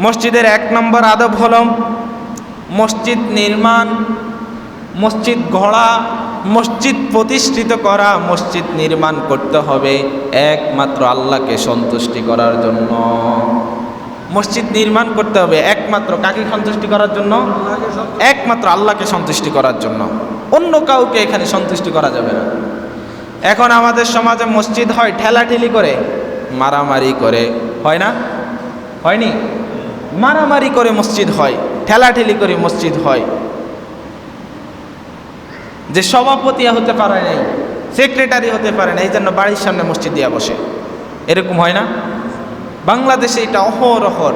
মসজিদের ১ নম্বর আদব হলো মসজিদ নির্মাণ, মসজিদ গড়া, মসজিদ প্রতিষ্ঠিত করা, মসজিদ নির্মাণ করতে হবে একমাত্র আল্লাহকে সন্তুষ্টি করার জন্য। মসজিদ নির্মাণ করতে হবে একমাত্র কাকে সন্তুষ্টি করার জন্য? একমাত্র আল্লাহকে সন্তুষ্টি করার জন্য। অন্য কাউকে এখানে সন্তুষ্টি করা যাবে না। এখন আমাদের সমাজে মসজিদ হয় ঠেলাঠেলি করে, মারামারি করে, হয় না? হয়নি? মারামারি করে মসজিদ হয়, ঠেলাঠেলি করে মসজিদ হয়। যে সভাপতি হতে পারে নাই, সেক্রেটারি হতে পারে না, এই জন্য বাড়ির সামনে মসজিদ দিয়া বসে, এরকম হয় না? বাংলাদেশে এটা অহরহর।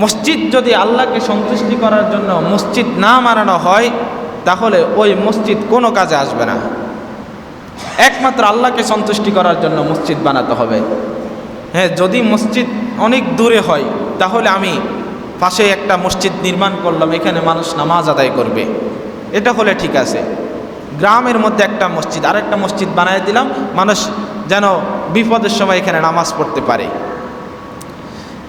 মসজিদ যদি আল্লাহকে সন্তুষ্টি করার জন্য মসজিদ না বানানো হয়, তাহলে ওই মসজিদ কোনো কাজে আসবে না। একমাত্র আল্লাহকে সন্তুষ্টি করার জন্য মসজিদ বানাতে হবে। হ্যাঁ, যদি মসজিদ অনেক দূরে হয়, তাহলে আমি পাশে একটা মসজিদ নির্মাণ করলাম, এখানে মানুষ নামাজ আদায় করবে, এটা হলে ঠিক আছে। গ্রামের মধ্যে একটা মসজিদ, আরেকটা মসজিদ বানিয়ে দিলাম, মানুষ যেন বিপদের সময় এখানে নামাজ পড়তে পারে।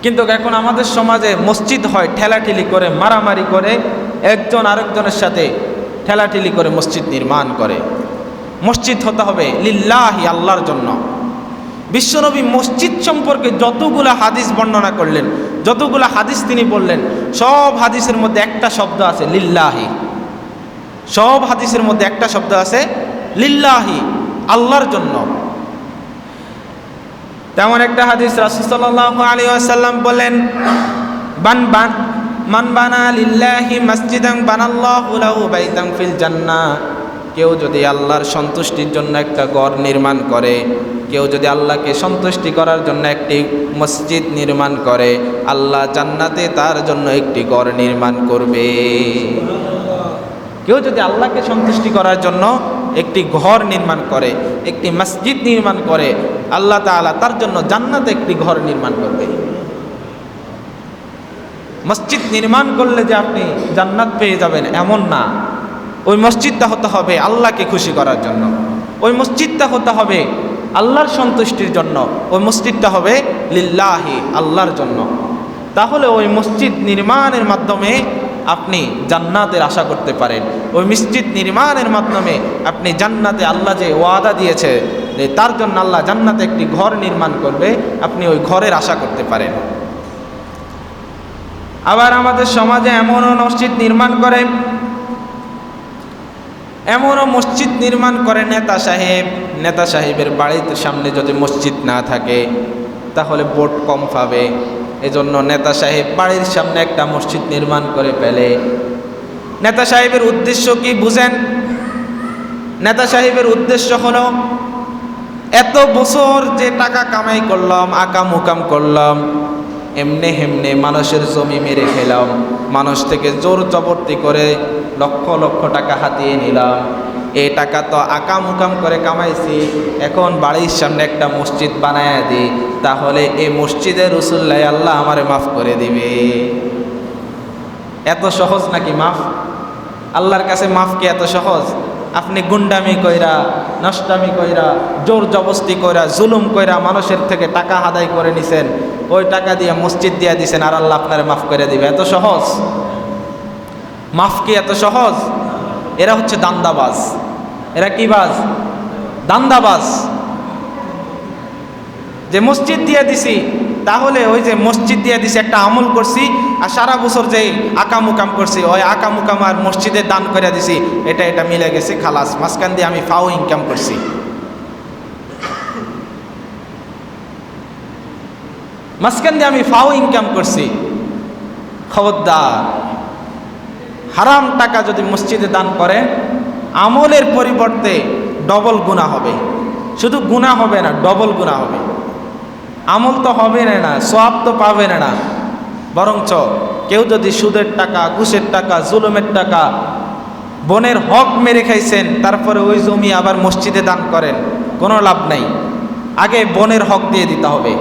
কিন্তু এখন আমাদের সমাজে মসজিদ হয় ঠেলাঠেলি করে, মারামারি করে, একজন আরেকজনের সাথে ঠেলাঠেলি করে মসজিদ নির্মাণ করে। মসজিদ হতে হবে লিল্লাহি, আল্লাহর জন্য। বিশ্বনবী মসজিদ সম্পর্কে যতগুলা হাদিস বর্ণনা করলেন, যতগুলা হাদিস তিনি বললেন, সব হাদিসের মধ্যে একটা শব্দ আছে লিল্লাহি। সব হাদিসের মধ্যে একটা শব্দ আছে লিল্লাহি, আল্লাহর জন্য। তেমন একটা হাদিস রাসূল সাল্লাল্লাহু আলাইহি ওয়াসাল্লাম বলেন, মান বানা লিল্লাহি মসজিদান বানাল্লাহু লাহু বাইতান ফিল জান্নাহ। কেউ যদি আল্লাহর সন্তুষ্টির জন্য একটা ঘর নির্মাণ করে, কেউ যদি আল্লাহকে সন্তুষ্টি করার জন্য একটি মসজিদ নির্মাণ করে, আল্লাহ জান্নাতে তার জন্য একটি ঘর নির্মাণ করবে। কেউ যদি আল্লাহকে সন্তুষ্টি করার জন্য একটি ঘর নির্মাণ করে, একটি মসজিদ নির্মাণ করে, আল্লাহ তাআলা তার জন্য জান্নাতে একটি ঘর নির্মাণ করবে। মসজিদ নির্মাণ করলে যে আপনি জান্নাত পেয়ে যাবেন এমন না। ওই মসজিদটা হতে হবে আল্লাহকে খুশি করার জন্য, ওই মসজিদটা হতে হবে আল্লাহর সন্তুষ্টির জন্য, ওই মসজিদটা হবে লিল্লাহি, আল্লাহর জন্য। তাহলে ওই মসজিদ নির্মাণের মাধ্যমে আপনি জান্নাতের আশা করতে পারেন। ওই মসজিদ নির্মাণের মাধ্যমে আপনি জান্নাতে আল্লাহ যে ওয়াদা দিয়েছে যে তার জন্য আল্লাহ জান্নাতে একটি ঘর নির্মাণ করবে, আপনি ওই ঘরের আশা করতে পারেন। আবার আমাদের সমাজে এমনও মসজিদ নির্মাণ করে, এমনও মসজিদ নির্মাণ করে নেতা সাহেবের বাড়ির সামনে যদি মসজিদ না থাকে তাহলে ভোট কম পাবে, এজন্য নেতা সাহেব বাড়ির সামনে একটা মসজিদ নির্মাণ করে ফেলে। নেতা সাহেবের উদ্দেশ্য কি বুঝেন? নেতা সাহেবের উদ্দেশ্য হলো এত বছর যে টাকা কামাই করলাম, আকাম উকাম করলাম, এমনে হেমনে মানুষের জমি মেরে খেলাম, মানুষ থেকে জোর জবরদস্তি করে লক্ষ লক্ষ টাকা হাতিয়ে নিলাম, এই টাকা তো আকাম উকাম করে কামাইছি, এখন বাড়ির সামনে একটা মসজিদ বানায়া দিই, তাহলে এই মসজিদের রসুল্লাহ আল্লাহ আমারে মাফ করে দিবে। এত সহজ নাকি মাফ? আল্লাহর কাছে মাফ কি এত সহজ? আপনি গুন্ডামি কইরা, নষ্টামি কইরা, জোর জবস্তি কইরা, জুলুম কইরা মানুষের থেকে টাকা আদায় করে নিছেন, ওই টাকা দিয়ে মসজিদ দিয়ে দিছেন, আর আল্লাহ আপনারে মাফ করে দিবে? এত সহজ? মাফ কি এত সহজ? এরা হচ্ছে দান্দাবাজ। এরা কি বাজ? দান্দাবাজ। যে মসজিদ দিয়ে দিছি, তাহলে ওই যে মসজিদ দিয়ে দিছি একটা আমল করছি, আর সারা বছর যে আকাম উকাম করছি, ওই আকাম উকাম আর মসজিদে দান করে দিছি, এটা মিলে গেছে, খালাস, মাঝখান দিয়ে আমি ফাও ইনকাম করছি। মাঝখান দিয়ে আমি ফাও ইনকাম করছি। খবরদার, হারাম টাকা যদি মসজিদে দান করেন, আমলের পরিবর্তে ডবল গুনাহ হবে। শুধু গুনাহ হবে না, ডবল গুনাহ হবে। আমল তো হবে না, সওয়াব তো পাবেন না, বরঞ্চ কেউ যদি সুদের টাকা, ঘুষের টাকা, জুলুমের টাকা, বোনের হক মেরে খাইছেন, তারপরে ওই জমি আবার মসজিদে দান করেন, কোনো লাভ নাই। আগে বোনের হক দিয়ে দিতে হবে,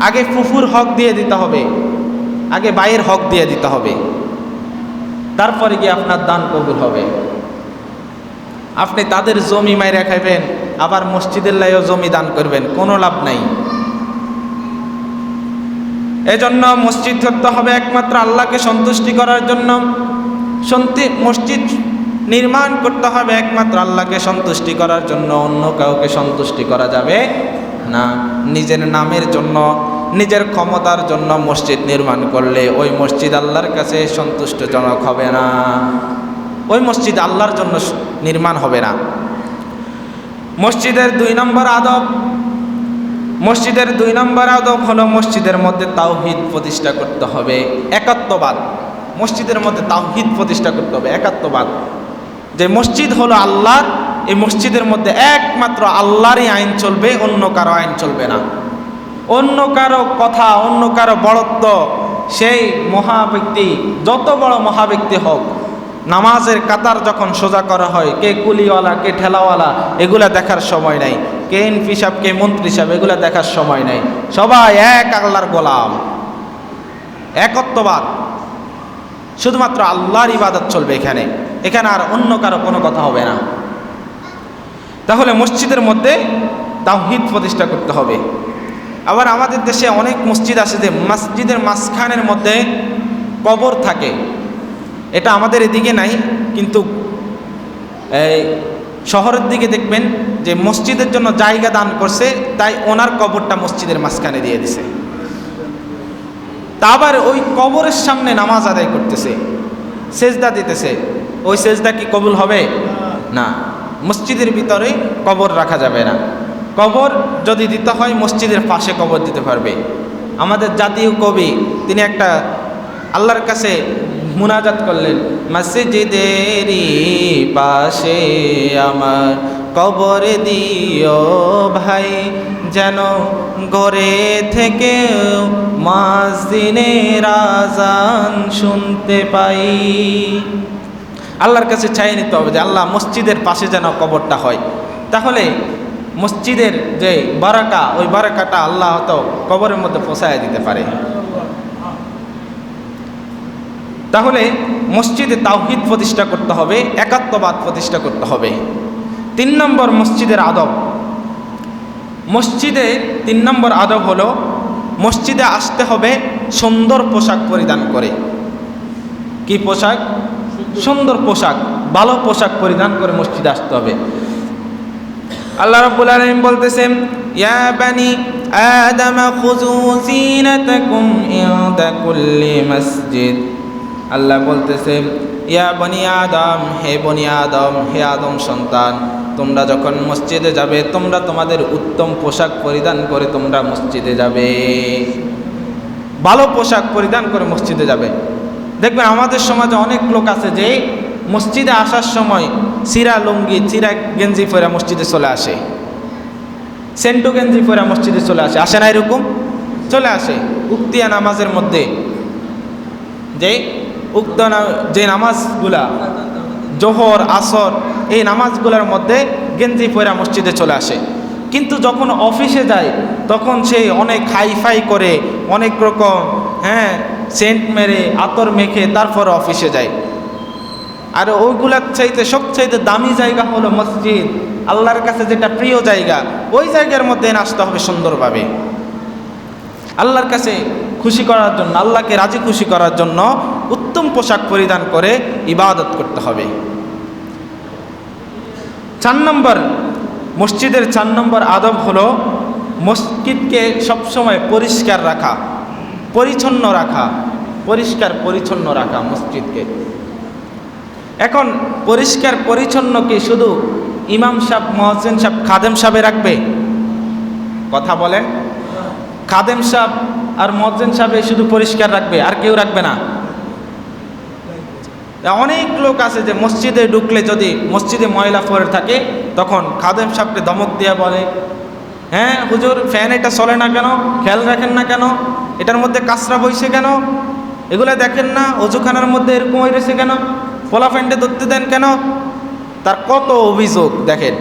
আগে ফুফুর হক দিয়ে দিতে হবে, আগে ভাইয়ের হক দিয়ে দিতে হবে, তারপরে গিয়ে আপনার দান কবুল হবে। আপনি তাদের জমি মাইরা খাইবেন, আবার মসজিদের লাইও জমি দান করবেন, কোনো লাভ নাই। এজন্য মসজিদ করতে হবে একমাত্র আল্লাহকে সন্তুষ্টি করার জন্য। মসজিদ নির্মাণ করতে হবে একমাত্র আল্লাহকে সন্তুষ্টি করার জন্য, অন্য কাউকে সন্তুষ্টি করা যাবে না। নিজের নামের জন্য, নিজের ক্ষমতার জন্য মসজিদ নির্মাণ করলে ওই মসজিদ আল্লাহর কাছে সন্তুষ্টজনক হবে না, ওই মসজিদ আল্লাহর জন্য নির্মাণ হবে না। মসজিদের 2 নম্বর আদব, মসজিদের 2 নম্বর আদব হলো মসজিদের মধ্যে তাওহীদ প্রতিষ্ঠা করতে হবে, একাত্মবাদ। মসজিদের মধ্যে তাওহীদ প্রতিষ্ঠা করতে হবে, একাত্মবাদ। যে মসজিদ হলো আল্লাহর, এই মসজিদের মধ্যে একমাত্র আল্লাহরই আইন চলবে, অন্য কারো আইন চলবে না। অন্য কারো কথা, অন্য কারো বড়ত্ব, সেই মহাব্যক্তি যত বড় মহাব্যক্তি হোক, নামাজের কাতার যখন সোজা করা হয়, কে কুলিওয়ালা কে ঠেলাওয়ালা এগুলা দেখার সময় নাই, কে এমপি সাহেব কে মন্ত্রী সাহেব এগুলা দেখার সময় নাই, সবাই এক আল্লাহর গোলাম। একত্ববাদ, শুধুমাত্র আল্লাহর ইবাদত চলবে এখানে, এখানে আর অন্য কারো কোনো কথা হবে না। তাহলে মসজিদের মধ্যে তাওহীদ প্রতিষ্ঠা করতে হবে। আবার আমাদের দেশে অনেক মসজিদ আছে যে মসজিদের মাঝখানের মধ্যে কবর থাকে, এটা আমাদের এদিকে নাই, কিন্তু এই শহরের দিকে দেখবেন যে মসজিদের জন্য জায়গা দান করছে, তাই ওনার কবরটা মসজিদের মাঝখানে দিয়ে দিছে। তা আবার ওই কবরের সামনে নামাজ আদায় করতেছে, সেজদা দিতেছে, ওই সেজদা কি কবুল হবে? না। মসজিদের ভিতরে কবর রাখা যাবে না। কবর যদি দিতে হয় মসজিদের পাশে কবর দিতে পারবে। আমাদের জাতীয় কবি তিনি একটা আল্লাহর কাছে মুনাজাত করলেন, মসজিদেরই পাশে আমার কবর দিও ভাই, যেন ঘরে থেকে মুয়াজ্জিনের আযান শুনতে পাই। আল্লাহর কাছে চাই নিতে হবে যে আল্লাহ মসজিদের পাশে যেন কবরটা হয়, তাহলে মসজিদের যে বারাকা, ওই বারাকাটা আল্লাহ হয়তো কবরের মধ্যে পৌঁছায় দিতে পারে। তাহলে মসজিদে তাওহীদ প্রতিষ্ঠা করতে হবে, একাত্মবাদ প্রতিষ্ঠা করতে হবে। 3 নম্বর মসজিদের আদব, মসজিদে 3 নম্বর আদব হলো মসজিদে আসতে হবে সুন্দর পোশাক পরিধান করে। কি পোশাক? সুন্দর পোশাক, ভালো পোশাক পরিধান করে মসজিদে আসতে হবে। আল্লাহ রাব্বুল আলামিন বলতেছেন, ইয়া বানি আদম খুযু যিনাতাকুম ইনদা কুল্লি মসজিদ। আল্লাহ বলতেছেন, ইয়া বনি আদম, হে বনি আদম, হে আদম সন্তান, তোমরা যখন মসজিদে যাবে তোমরা তোমাদের উত্তম পোশাক পরিধান করে তোমরা মসজিদে যাবে, ভালো পোশাক পরিধান করে মসজিদে যাবে। দেখবেন আমাদের সমাজে অনেক লোক আছে যে মসজিদে আসার সময় চিরা লুঙ্গি, চিরা গেঞ্জি পরে মসজিদে চলে আসে, সেন্টু গেঞ্জি পরে মসজিদে চলে আসে, আসে না? এরকম চলে আসে। উক্তিয়া নামাজের মধ্যে যে যে নামাজগুলা জোহর আসর, এই নামাজগুলোর মধ্যে গেঞ্জি পরে মসজিদে চলে আসে, কিন্তু যখন অফিসে যায় তখন সে অনেক হাইফাই করে, অনেক রকম সেন্ট মেরে আতর মেখে তারপর অফিসে যায়। আর ওইগুলার চাইতে সবচাইতে দামি জায়গা হলো মসজিদ, আল্লাহর কাছে যেটা প্রিয় জায়গা, ওই জায়গার মধ্যে আসতে হবে সুন্দরভাবে। আল্লাহর কাছে খুশি করার জন্য, আল্লাহকে রাজি খুশি করার জন্য উত্তম পোশাক পরিধান করে ইবাদত করতে হবে। 4 নম্বর, মসজিদের 4 নম্বর আদব হলো মসজিদকে সবসময় পরিষ্কার রাখা, পরিচ্ছন্ন রাখা, পরিষ্কার পরিচ্ছন্ন রাখা মসজিদকে। এখন পরিষ্কার পরিচ্ছন্ন কি শুধু ইমাম সাহেব, মুয়াজ্জিন সাহেব, খাদেম সাহেবে রাখবে? কথা বলেন। খাদেম সাহেব আর মুয়াজ্জিন সাহেব শুধু পরিষ্কার রাখবে, আর কেউ রাখবে না? অনেক লোক আছে যে মসজিদে ঢুকলে যদি মসজিদে ময়লা পড়ে থাকে তখন খাদেম সাহেবকে ধমক দিয়ে বলে, হ্যাঁ হুজুর ফ্যান এটা চলে না কেন, খেয়াল রাখেন না কেন, এটার মধ্যে কাঁচরা বইছে কেন, এগুলো দেখেন না, অজুখানার মধ্যে এরকম হয়ে রয়েছে কেন, পোলা ফ্যান্ডে ধরতে দেন কেন। তার কত অভিযোগ দেখেন।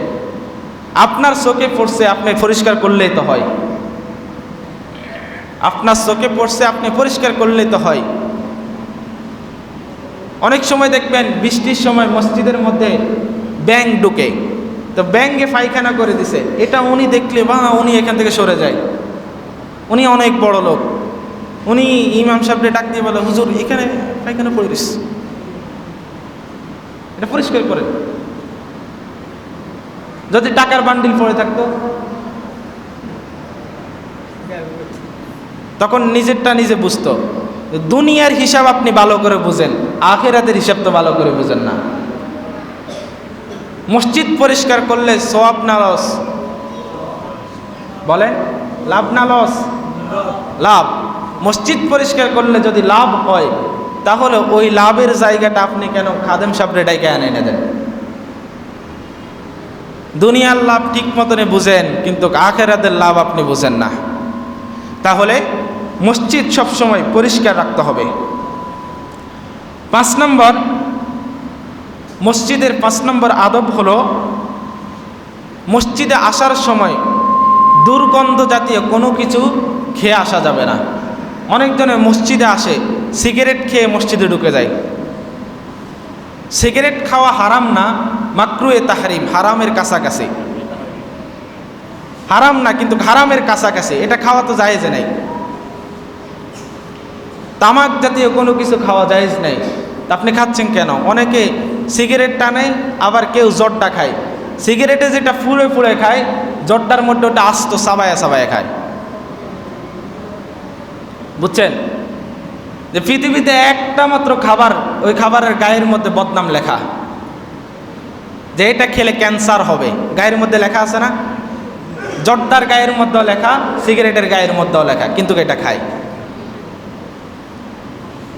আপনার চোখে পড়ছে, আপনি পরিষ্কার করলেই তো হয়, আপনার চোখে পড়ছে আপনি পরিষ্কার করলেই তো হয়। অনেক সময় দেখবেন বৃষ্টির সময় মসজিদের মধ্যে ব্যাঙ ঢুকে, তো ব্যাঙে পায়খানা করে দিছে, এটা উনি দেখলে বা উনি এখান থেকে সরে যায়, উনি অনেক বড় লোক, উনি ইমাম সাহেবকে ডাক দিয়ে বলে, হুজুর এখানে পায়খানা পড়িস, এটা পরিষ্কার করে। যদি টাকার বান্ডিল পড়ে থাকতো তখন নিজেরটা নিজে বুঝতো। দুনিয়ার হিসাব আপনি ভালো করে বুঝেন, আখিরাতের হিসাব তো ভালো করে বুঝেন না। মসজিদ পরিষ্কার করলে সওয়াব না লস? বলেন, লাভ না লস? লাভ। মসজিদ পরিষ্কার করলে যদি লাভ হয়, তাহলে ওই লাভের জায়গাটা আপনি কেন খাদেম সাহেবরে ডাইকে এনে দেন? দুনিয়ার লাভ ঠিক মতনে বুঝেন, কিন্তু আখিরাতের লাভ আপনি বুঝেন না। তাহলে মসজিদ সবসময় পরিষ্কার রাখতে হবে। 5 নম্বর, মসজিদের 5 নম্বর আদব হলো, মসজিদে আসার সময় দুর্গন্ধ জাতীয় কোনো কিছু খেয়ে আসা যাবে না। অনেকজনে মসজিদে আসে সিগারেট খেয়ে মসজিদে ঢুকে যায়। সিগারেট খাওয়া হারাম না, মাকরুহে তাহরিম, হারামের কাছাকাছি। হারাম না, কিন্তু হারামের কাছাকাছি, এটা খাওয়া তো জায়েজ নাই। তামাক জাতীয় কোনো কিছু খাওয়া জায়েজ নাই, তা আপনি খাচ্ছেন কেন? অনেকে সিগারেট টানে, আবার কেউ জর্দা খায়। সিগারেটে যেটা ফুলে ফুলে খায়, জর্দার মধ্যে ওটা আস্ত সাবায়া সাবায়া খায়। বুঝছেন যে পৃথিবীতে একটা মাত্র খাবার, ওই খাবারের গায়ের মধ্যে বদনাম লেখা, যে এটা খেলে ক্যান্সার হবে, গায়ের মধ্যে লেখা আছে না? জর্দার গায়ের মধ্যেও লেখা, সিগারেটের গায়ের মধ্যেও লেখা, কিন্তু এটা খায়।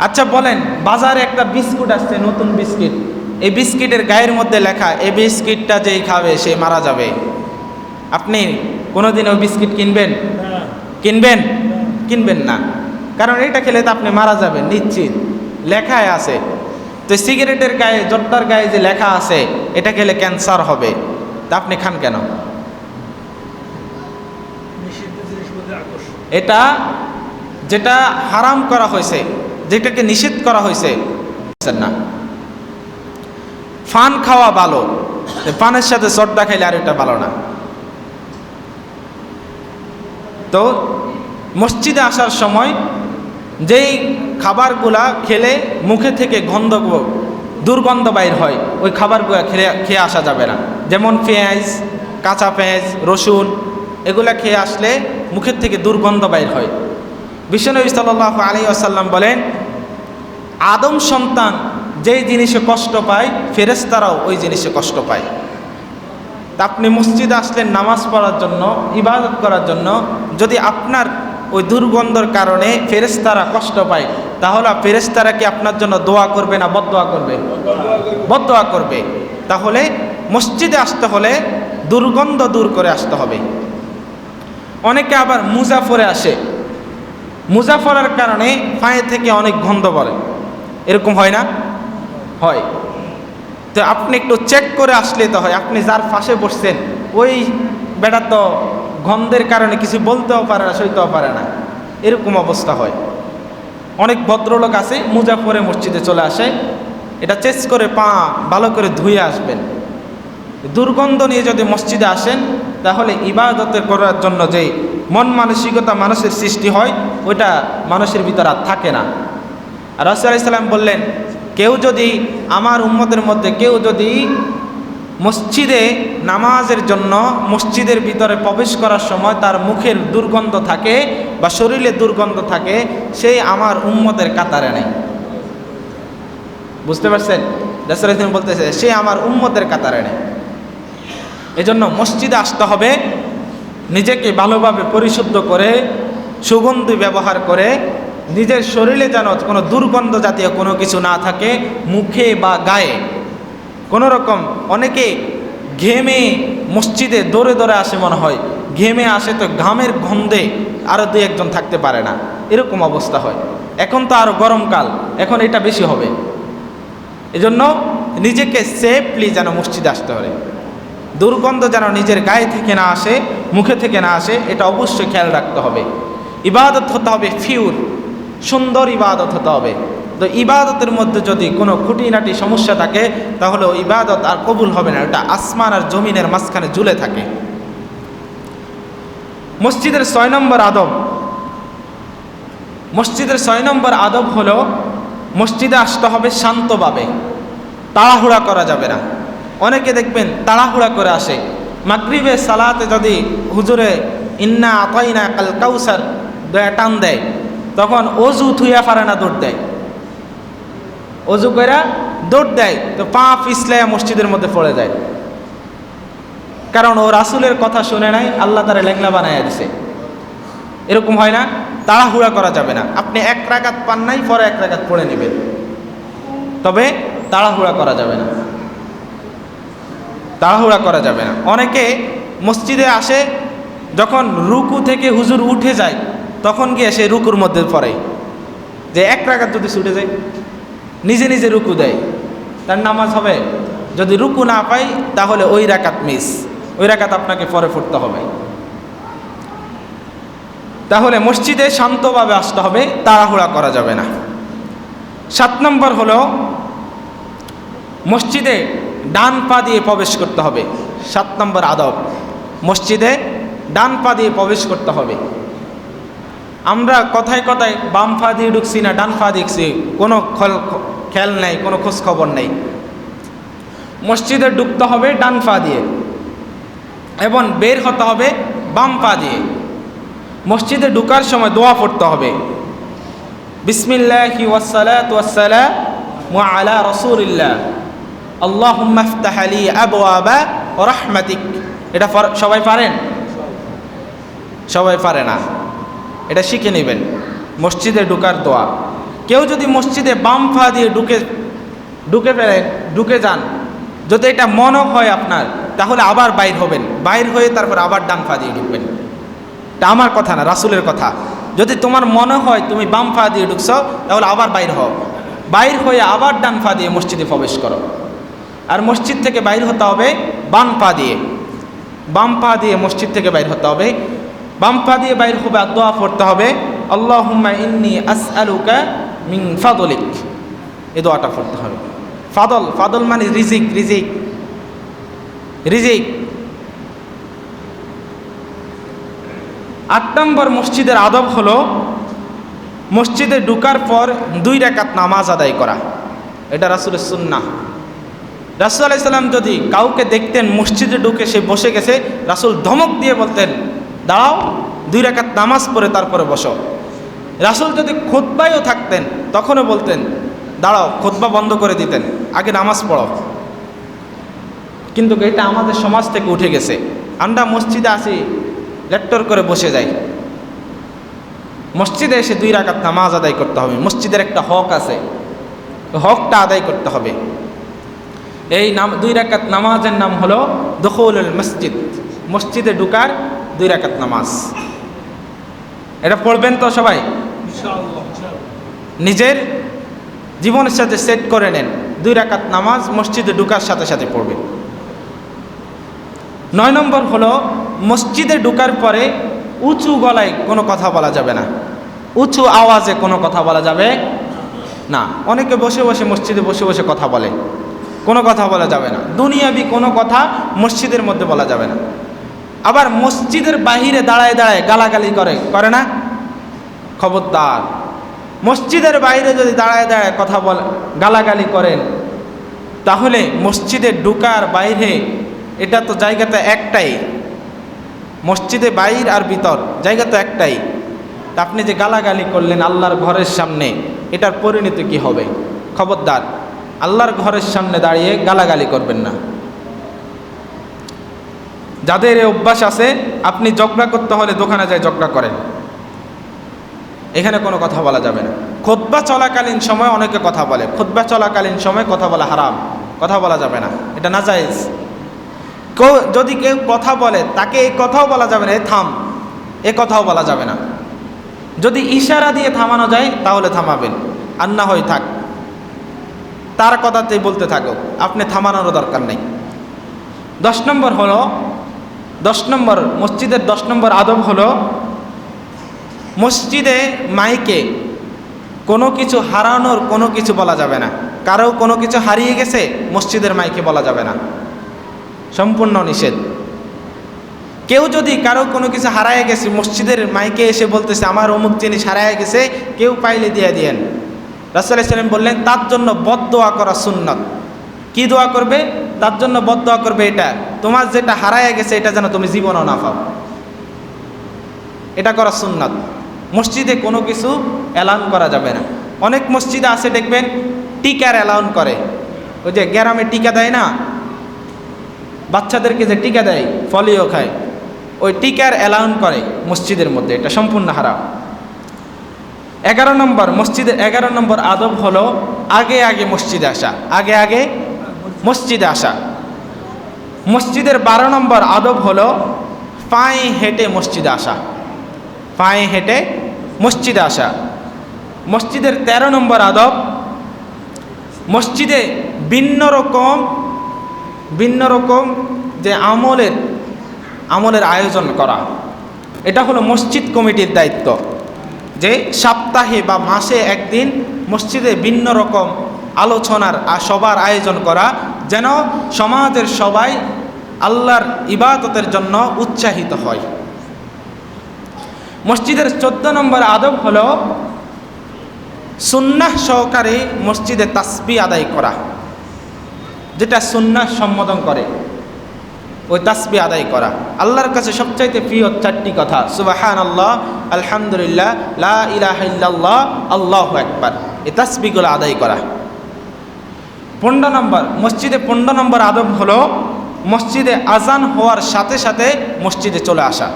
আচ্ছা বলেন, বাজারে একটা বিস্কুট আসছে, নতুন বিস্কিট, এই বিস্কিটের গায়ের মধ্যে লেখা এই বিস্কিটটা যেই খাবে সে মারা যাবে। আপনি কোনোদিন ওই বিস্কিট কিনবেন? কিনবেন? কিনবেন না, কারণ এটা খেলে তো আপনি মারা যাবেন নিশ্চিত, লেখায় আছে। তো সিগারেটের গায়ে, জর্দার গায়ে যে লেখা আছে এটা খেলে ক্যান্সার হবে, তা আপনি খান কেন? এটা যেটা হারাম করা হয়েছে, যেটাকে নিষেধ করা হয়েছে না। পান খাওয়া ভালো, পানের সাথে জর্দা খাইলে আর এটা ভালো না। তো মসজিদে আসার সময় যেই খাবারগুলা খেলে মুখে থেকে দুর্গন্ধ বাইর হয়, ওই খাবারগুলো খেয়ে আসা যাবে না। যেমন পেঁয়াজ, কাঁচা পেঁয়াজ, রসুন, এগুলা খেয়ে আসলে মুখের থেকে দুর্গন্ধ বাইর হয়। বিশ্বনবী সাল্লাল্লাহু আলাইহি ওয়াসাল্লাম বলেন, আদম সন্তান যেই জিনিসে কষ্ট পায়, ফেরেশতারাও ওই জিনিসে কষ্ট পায়। তা আপনি মসজিদে আসলেন নামাজ পড়ার জন্য, ইবাদত করার জন্য, যদি আপনার ওই দুর্গন্ধর কারণে ফেরেশতারা কষ্ট পায়, তাহলে ফেরেশতারা কি আপনার জন্য দোয়া করবে না বদদোয়া করবে? বদদোয়া করবে। তাহলে মসজিদে আসতে হলে দুর্গন্ধ দূর করে আসতে হবে। অনেকে আবার মুজা পরে আসে, মুজা পরার কারণে পায়ে থেকে অনেক গন্ধ পড়ে, এরকম হয় না? হয়। তো আপনি একটু চেক করে আসলে তো হয়। আপনি যার পাশে বসছেন ওই বেটা তো গন্ধের কারণে কিছু বলতেও পারে না, সইতেও পারে না, এরকম অবস্থা হয়। অনেক ভদ্রলোক আছে মুজা পরে মসজিদে চলে আসে, এটা চেক করে পা ভালো করে ধুয়ে আসবেন। দুর্গন্ধ নিয়ে যদি মসজিদে আসেন, তাহলে ইবাদতের করার জন্য যে মন মানসিকতা মানুষের সৃষ্টি হয়, ওইটা মানুষের ভিতর আর থাকে না। আর রাসূল সাল্লাল্লাহু আলাইহি ওয়াসাল্লাম বললেন, কেউ যদি আমার উম্মতের মধ্যে কেউ যদি মসজিদে নামাজের জন্য মসজিদের ভিতরে প্রবেশ করার সময় তার মুখের দুর্গন্ধ থাকে বা শরীরে দুর্গন্ধ থাকে, সেই আমার উম্মতের কাতারে নেই। বুঝতে পারছেন? রাসূল সাল্লাল্লাহু আলাইহি ওয়াসাল্লাম বলতেছে সে আমার উম্মতের কাতারে নেই। এজন্য মসজিদে আসতে হবে নিজেকে ভালোভাবে পরিশুদ্ধ করে, সুগন্ধি ব্যবহার করে, নিজের শরীরে যেন কোনো দুর্গন্ধ জাতীয় কোনো কিছু না থাকে, মুখে বা গায়ে কোনো রকম। অনেকে ঘেমে মসজিদে দৌড়ে দৌড়ে আসে, মনে হয় ঘেমে আসে, তো ঘামের গন্ধে আরও 2-1 জন থাকতে পারে না, এরকম অবস্থা হয়। এখন তো আরও গরমকাল, এখন এটা বেশি হবে। এজন্য নিজেকে সেফলি যেন মসজিদে আসতে হবে, দুর্গন্ধ যেন নিজের গায়ে থেকে না আসে, মুখে থেকে না আসে, এটা অবশ্যই খেয়াল রাখতে হবে। ইবাদত হতে হবে ফিউর, সুন্দর ইবাদত হতে হবে। তো ইবাদতের মধ্যে যদি কোনো খুঁটিনাটি সমস্যা থাকে, তাহলে ওই ইবাদত আর কবুল হবে না, ওটা আসমান আর জমিনের মাঝখানে ঝুলে থাকে। মসজিদের 6 নম্বর আদব, মসজিদের 6 নম্বর আদব হলো মসজিদে আসতে হবে শান্তভাবে, তাড়াহুড়া করা যাবে না। অনেকে দেখবেন তাড়াহুড়া করে আসে। মাগরিবের সালাতে যদি হুজুরে ইন্না আতাইনা কাল কাউসার টান দেয়, তখন অজু থুইয়া পারে না, দৌড় দেয়। অজু কইরা দৌড় দেয় তো পা পিছলাইয়া মসজিদের মধ্যে পড়ে যায়, কারণ ও রাসূলের কথা শুনে নাই, আল্লাহ তারে লেংলা বানাইয়া দিছে। এরকম হয় না? তাড়াহুড়া করা যাবে না। আপনি 1 রাকাত পান নাই, পরে 1 রাকাত পড়ে নেবেন, তবে তাড়াহুড়া করা যাবে না, তাড়াহুড়া করা যাবে না। অনেকে মসজিদে আসে, যখন রুকু থেকে হুজুর উঠে যায় তখন গিয়ে সে রুকুর মধ্যে পড়ে, যে 1 রাকাত যদি ছুটে যায় নিজে নিজে রুকু দেয়, তার নামাজ হবে? যদি রুকু না পাই তাহলে ওই রাকাত মিস, ওই রাকাত আপনাকে পরে পড়তে হবে। তাহলে মসজিদে শান্তভাবে আসতে হবে, তাড়াহুড়া করা যাবে না। 7 নম্বর হলো মসজিদে ডান পা দিয়ে প্রবেশ করতে হবে। 7 নম্বর আদব, মসজিদে ডান পা দিয়ে প্রবেশ করতে হবে। আমরা কথায় কথায় বাম পা দিয়ে ঢুকছি না ডান পা দেখছি, কোনো খেয়াল নেই, কোনো খোঁজ খবর নেই। মসজিদে ঢুকতে হবে ডান পা দিয়ে এবং বের হতে হবে বাম পা দিয়ে। মসজিদে ঢুকার সময় দোয়া পড়তে হবে, বিসমিল্লাহি ওয়াসসালাতু ওয়াসসালামু আলা রাসূলিল্লাহ আল্লাহুম্মা ইফতাহ লি আবওয়াবা রাহমাতিক। এটা সবাই পারেন? সবাই পারে না, এটা শিখে নেবেন। মসজিদে ঢুকার দোয়া। কেউ যদি মসজিদে বাম পা দিয়ে ঢুকে যান, যদি এটা মনে হয় আপনার, তাহলে আবার বাইর হবেন, বাইর হয়ে তারপর আবার ডান পা দিয়ে ঢুকবেন। এটা আমার কথা না, রাসূলের কথা। যদি তোমার মনে হয় তুমি বাম পা দিয়ে ঢুকছো, তাহলে আবার বাইর হও, বাইর হয়ে আবার ডান পা দিয়ে মসজিদে প্রবেশ করো। আর মসজিদ থেকে বাইর হতে হবে বাম পা দিয়ে, বাম পা দিয়ে মসজিদ থেকে বাইর হতে হবে। বাম পা দিয়ে বাইর হবে আর দোয়া পড়তে হবে, আল্লাহুম্মা ইন্নী আসআলুকা মিন ফাদলিক। এই দোয়াটা পড়তে হবে। ফাদল, ফাদল মানে রিজিক, রিজিক, রিজিক। 8 নম্বর মসজিদের আদব হলো মসজিদে ঢুকার পর 2 রাকাত নামাজ আদায় করা। এটা রাসূলের সুন্নাহ। রাসূল আলাইহিস সালাম যদি কাউকে দেখতেন মসজিদে ঢুকে সে বসে গেছে, রাসূল ধমক দিয়ে বলতেন, দাঁড়াও, 2 রাকাত নামাজ পড়ে তারপরে বসো। রাসূল যদি খুতবায়ও থাকতেন তখনও বলতেন, দাঁড়াও, খুতবা বন্ধ করে দিতেন, আগে নামাজ পড়ো। কিন্তু এটা আমাদের সমাজ থেকে উঠে গেছে। আমরা মসজিদে আসি, লেট্টর করে বসে যাই। মসজিদে এসে 2 রাকাত নামাজ আদায় করতে হবে। মসজিদের একটা হক আছে, হকটা আদায় করতে হবে। এই 2 রাকাত নামাজের নাম হলো দুখুলুল মসজিদ, মসজিদে ঢুকার 2 রাকাত নামাজ। এটা পড়বেন তো সবাই? নিজের জীবনের সাথে সেট করে নেন, 2 রাকাত নামাজ মসজিদে ঢুকার সাথে সাথে পড়বেন। 9 নম্বর হলো মসজিদে ঢুকার পরে উঁচু গলায় কোনো কথা বলা যাবে না, উঁচু আওয়াজে কোনো কথা বলা যাবে না। অনেকে বসে বসে মসজিদে বসে বসে কথা বলে, কোনো কথা বলা যাবে না। দুনিয়াবি কোনো কথা মসজিদের মধ্যে বলা যাবে না। আবার মসজিদের বাহিরে দাঁড়ায় দাঁড়ায় গালাগালি করে না? খবরদার, মসজিদের বাইরে যদি দাঁড়ায় দাঁড়ায় কথা বলে গালাগালি করেন, তাহলে মসজিদে ঢুকার বাইরে এটা তো জায়গাটা একটাই, মসজিদে বাইর আর ভিতর জায়গা তো একটাই। তা আপনি যে গালাগালি করলেন আল্লাহর ঘরের সামনে, এটার পরিণতি কি হবে? খবরদার, আল্লাহর ঘরের সামনে দাঁড়িয়ে গালাগালি করবেন না। যাদের এই অভ্যাস আছে, আপনি ঝগড়া করতে হলে দোকানে যায় ঝগড়া করেন, এখানে কোনো কথা বলা যাবে না। খুতবা চলাকালীন সময় অনেকে কথা বলে, খুতবা চলাকালীন সময় কথা বলা হারাম, কথা বলা যাবে না, এটা নাজায়েজ। যদি কেউ কথা বলে তাকে এই কথাও বলা যাবে না, থাম, এ কথাও বলা যাবে না। যদি ইশারা দিয়ে থামানো যায় তাহলে থামাবেন, আর না হয় থাক, তার কথাতেই বলতে থাকো, আপনি থামানোর দরকার নেই। 10 নম্বর হলো, 10 নম্বর মসজিদের 10 নম্বর আদব হলো মসজিদে মাইকে কোনো কিছু হারানোর কোনো কিছু বলা যাবে না। কারো কোনো কিছু হারিয়ে গেছে, মসজিদের মাইকে বলা যাবে না, সম্পূর্ণ নিষেধ। কেউ যদি কারো কোনো কিছু হারায় গেছে, মসজিদের মাইকে এসে বলতেছে আমার অমুক জিনিস হারায় গেছে, কেউ পাইলে দিয়ে দিয়েন। রাসূলুল্লাহ সাল্লাল্লাহু আলাইহি ওয়াসাল্লাম বললেন তার জন্য বদদোয়া করা সুন্নাত। কি দোয়া করবে? তার জন্য বদদোয়া করবে এটা, তোমার যেটা হারায় গেছে এটা যেন তুমি জীবনও না পাও, এটা করা সুন্নাত। মসজিদে কোনো কিছু অ্যালাউন করা যাবে না। অনেক মসজিদে আছে দেখবেন টিকার অ্যালাউন করে, ওই যে গ্রামে টিকা দেয় না, বাচ্চাদেরকে যে টিকা দেয় ফলিও খায়, ওই টিকার অ্যালাউন করে মসজিদের মধ্যে, এটা সম্পূর্ণ হারাম। 11 নম্বর মসজিদের 11 নম্বর আদব হলো আগে আগে মসজিদে আসা, আগে আগে মসজিদে আসা। মসজিদের 12 নম্বর আদব হলো পায়ে হেঁটে মসজিদে আসা, পায়ে হেঁটে মসজিদে আসা। মসজিদের 13 নম্বর আদব মসজিদে ভিন্ন রকম যে আমলের আয়োজন করা, এটা হলো মসজিদ কমিটির দায়িত্ব, যে সপ্তাহে বা মাসে একদিন মসজিদে ভিন্ন রকম আলোচনার সবার আয়োজন করা, যেন সমাজের সবাই আল্লাহর ইবাদতের জন্য উৎসাহিত হয়। মসজিদের 14 নম্বর আদব হলো সুন্নাহ সহকারে মসজিদে তাসবিহ আদায় করা, যেটা সুন্নাহ সম্বোধন করে ওই তাসবিহ আদায় করা। আল্লাহর কাছে সবচাইতে প্রিয় 4টি কথা, সুবহানাল্লাহ, আলহামদুলিল্লাহ, লা ইলাহা ইল্লাল্লাহ, আল্লাহু আকবার, এই তাসবিহগুলো আদায় করা। 15 নম্বর মসজিদে 15 নম্বর আদব হলো মসজিদে আজান হওয়ার সাথে সাথে মসজিদে চলে আসা।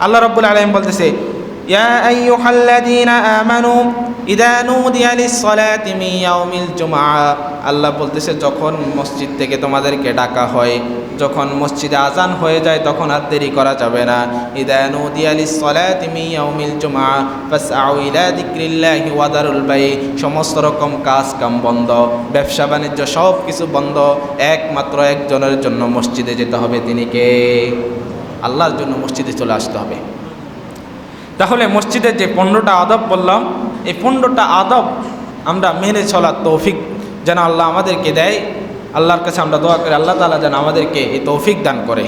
আল্লাহ রাব্বুল আলামিন বলতেছে ইয়া আইয়ুহাল্লাযীনা আমানু ইযা নুদিয়া লিস-সালাতি মিন ইয়াউমিল জুমআহ, আল্লাহ বলতেছে যখন মসজিদ থেকে তোমাদেরকে ডাকা হয়, যখন মসজিদে আজান হয়ে যায় তখন আর দেরি করা যাবে না। ইযা নুদিয়া লিস-সালাতি মিন ইয়াউমিল জুমআহ ফাসআউ ইলা যিকরিল্লাহি ওয়া দারুল বাই, সমস্ত রকম কাজ কাম বন্ধ, ব্যবসা বাণিজ্য সব কিছু বন্ধ, একমাত্র একজনের জন্য মসজিদে যেতে হবে, তিনি কে? আল্লাহর জন্য মসজিদে চলে আসতে হবে। তাহলে মসজিদের যে 15টা আদব বললাম, এই 15টা আদব আমরা মেনে চলার তৌফিক যেন আল্লাহ আমাদেরকে দেয়। আল্লাহর কাছে আমরা দোয়া করি আল্লাহ তাআলা যেন আমাদেরকে এই তৌফিক দান করে।